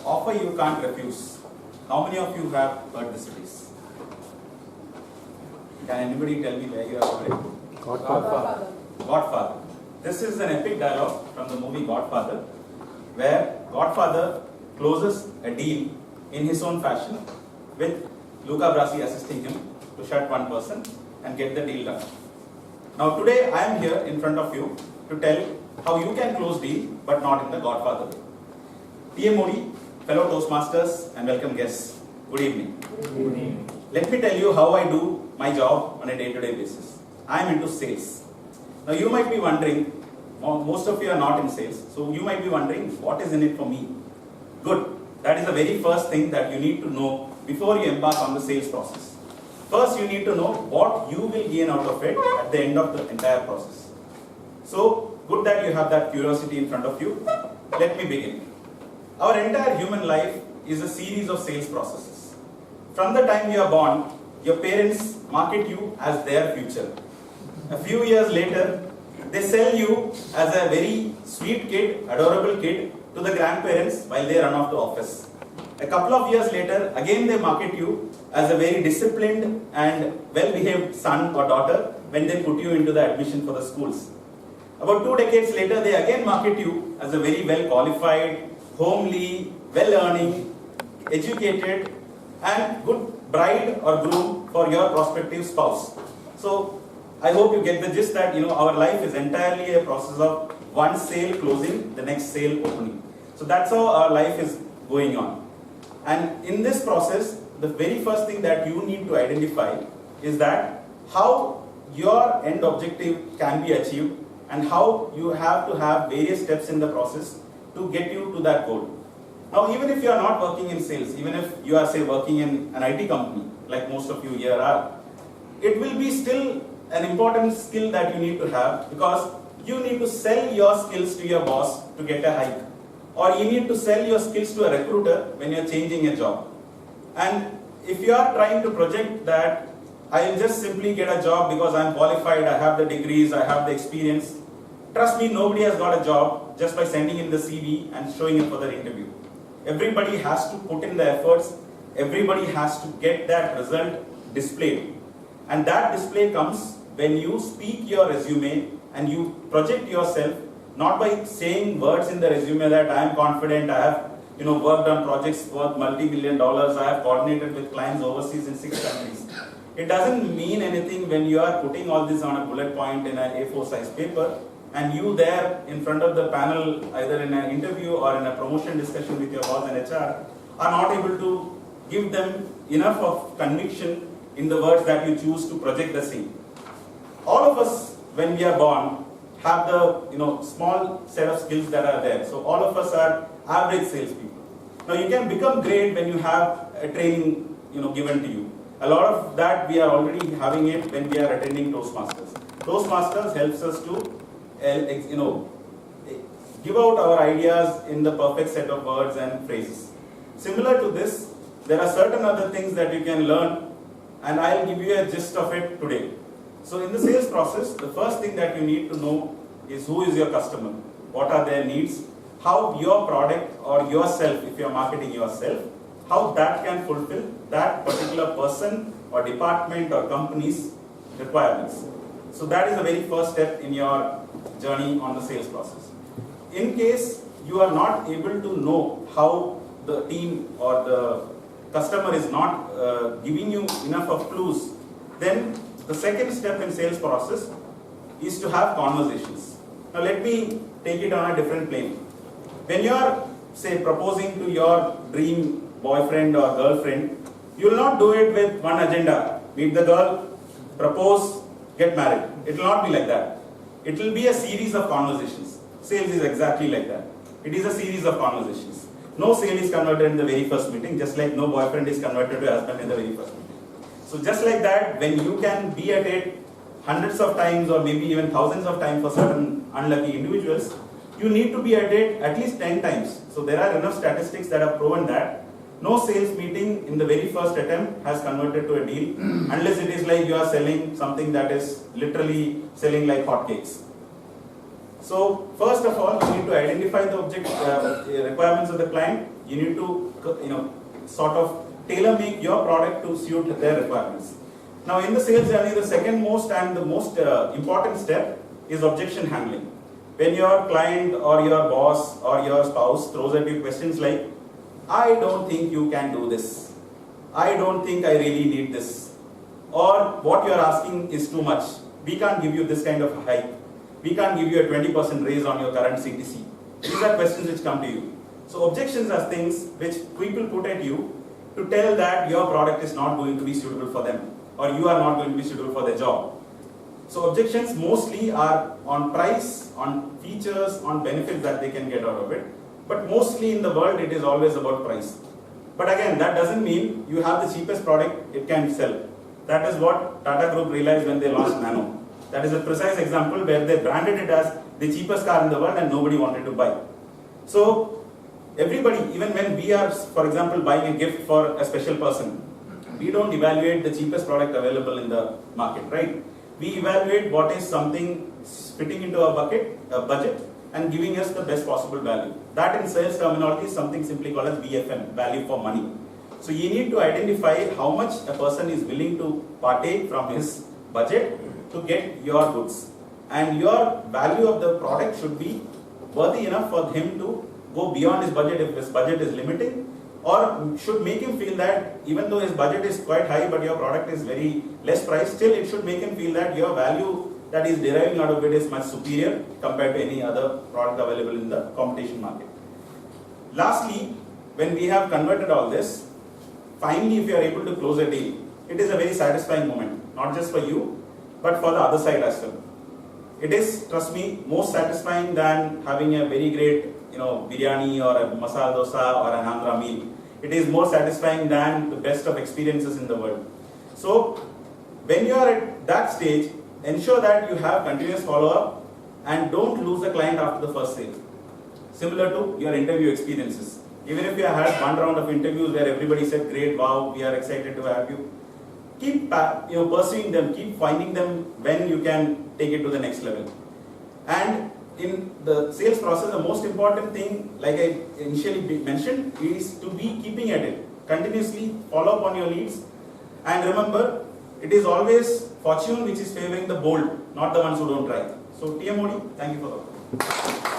offer you can't refuse. How many of you have heard this phrase? Can anybody tell me where you have heard it? Godfather. Godfather. This is an epic dialogue from the movie Godfather, where Godfather closes a deal in his own fashion with Luca Brasi assisting him to shut one person and get the deal done. Now today I am here in front of you to tell how you can close deal but not in the Godfather way. T.M. Modi, fellow Toastmasters and welcome guests, good evening. Good evening. Let me tell you how I do my job on a day-to-day basis. I am into sales. Now you might be wondering, most of you are not in sales, so you might be wondering what is in it for me. Good. That is the very first thing that you need to know before you embark on the sales process. First you need to know what you will gain out of it at the end of the entire process. So good that you have that curiosity in front of you. Let me begin. Our entire human life is a series of sales processes. From the time you are born, your parents market you as their future. A few years later, they sell you as a very sweet kid, adorable kid to the grandparents while they run off to office. A couple of years later, again they market you as a very disciplined and well-behaved son or daughter when they put you into the admission for the schools. About 2 decades later, they again market you as a very well-qualified, homely, well-earning, educated and good bride or groom for your prospective spouse. So I hope you get the gist that our life is entirely a process of one sale closing, the next sale opening. So that's how our life is going on. And in this process, the very first thing that you need to identify is that how your end objective can be achieved and how you have to have various steps in the process to get you to that goal. Now, even if you are not working in sales, even if you are, say, working in an IT company, like most of you here are, it will be still an important skill that you need to have because you need to sell your skills to your boss to get a hike. Or you need to sell your skills to a recruiter when you are changing a job. And if you are trying to project that I will just simply get a job because I am qualified, I have the degrees, I have the experience, trust me, nobody has got a job just by sending in the CV and showing up for their interview. Everybody has to put in the efforts, everybody has to get that result displayed. And that display comes when you speak your resume and you project yourself, not by saying words in the resume that I am confident, I have worked on projects worth multi-million dollars, I have coordinated with clients overseas in 6 countries. It doesn't mean anything when you are putting all this on a bullet point in an A4 size paper and you there in front of the panel, either in an interview or in a promotion discussion with your boss and HR, are not able to give them enough of conviction in the words that you choose to project the same. All of us, when we are born, have the small set of skills that are there. So all of us are average salespeople. Now you can become great when you have a training given to you. A lot of that we are already having it when we are attending Toastmasters. Toastmasters helps us to give out our ideas in the perfect set of words and phrases. Similar to this, there are certain other things that you can learn and I'll give you a gist of it today. So in the sales process, the first thing that you need to know is who is your customer, what are their needs, how your product or yourself, if you are marketing yourself, how that can fulfill that particular person or department or company's requirements. So that is the very first step in your journey on the sales process. In case you are not able to know how the team or the customer is not giving you enough of clues, then the second step in sales process is to have conversations. Now let me take it on a different plane. When you are, say, proposing to your dream boyfriend or girlfriend, you will not do it with one agenda. Meet the girl, propose, get married. It will not be like that. It will be a series of conversations. Sales is exactly like that. It is a series of conversations. No sale is converted in the very first meeting, just like no boyfriend is converted to a husband in the very first meeting. So just like that, when you can be at it hundreds of times or maybe even thousands of times for certain unlucky individuals, you need to be at it at least 10 times. So there are enough statistics that have proven that no sales meeting in the very first attempt has converted to a deal unless it is like you are selling something that is literally selling like hotcakes. So first of all, you need to identify the requirements of the client. You need to sort of tailor make your product to suit their requirements. Now in the sales journey, the second most and the most important step is objection handling. When your client or your boss or your spouse throws at you questions like, I don't think you can do this, I don't think I really need this, or what you are asking is too much, we can't give you this kind of hike, we can't give you a 20% raise on your current CTC. These are questions which come to you. So objections are things which people put at you to tell that your product is not going to be suitable for them, or you are not going to be suitable for their job. So objections mostly are on price, on features, on benefits that they can get out of it. But mostly in the world, it is always about price. But again, that doesn't mean you have the cheapest product it can sell. That is what Tata Group realized when they launched Nano. That is a precise example where they branded it as the cheapest car in the world and nobody wanted to buy. So everybody, even when we are, for example, buying a gift for a special person, we don't evaluate the cheapest product available in the market, right? We evaluate what is something fitting into a budget and giving us the best possible value. That in sales terminology is something simply called as VFM, value for money. So you need to identify how much a person is willing to partake from his budget to get your goods. And your value of the product should be worthy enough for him to go beyond his budget if his budget is limiting, or should make him feel that even though his budget is quite high but your product is very less priced, still it should make him feel that your value that is deriving out of it is much superior compared to any other product available in the competition market. Lastly, when we have converted all this, finally if you are able to close a deal, it is a very satisfying moment, not just for you, but for the other side as well. It is, trust me, more satisfying than having a very great biryani or a masala dosa or an Andhra meal. It is more satisfying than the best of experiences in the world. So when you are at that stage, ensure that you have continuous follow-up and don't lose the client after the first sale. Similar to your interview experiences. Even if you had one round of interviews where everybody said, great, wow, we are excited to have you, keep pursuing them, keep finding them when you can take it to the next level. And in the sales process, the most important thing, like I initially mentioned, is to be keeping at it. Continuously follow up on your leads. And remember, it is always fortune which is favoring the bold, not the ones who don't try. So TMOD, thank you for that.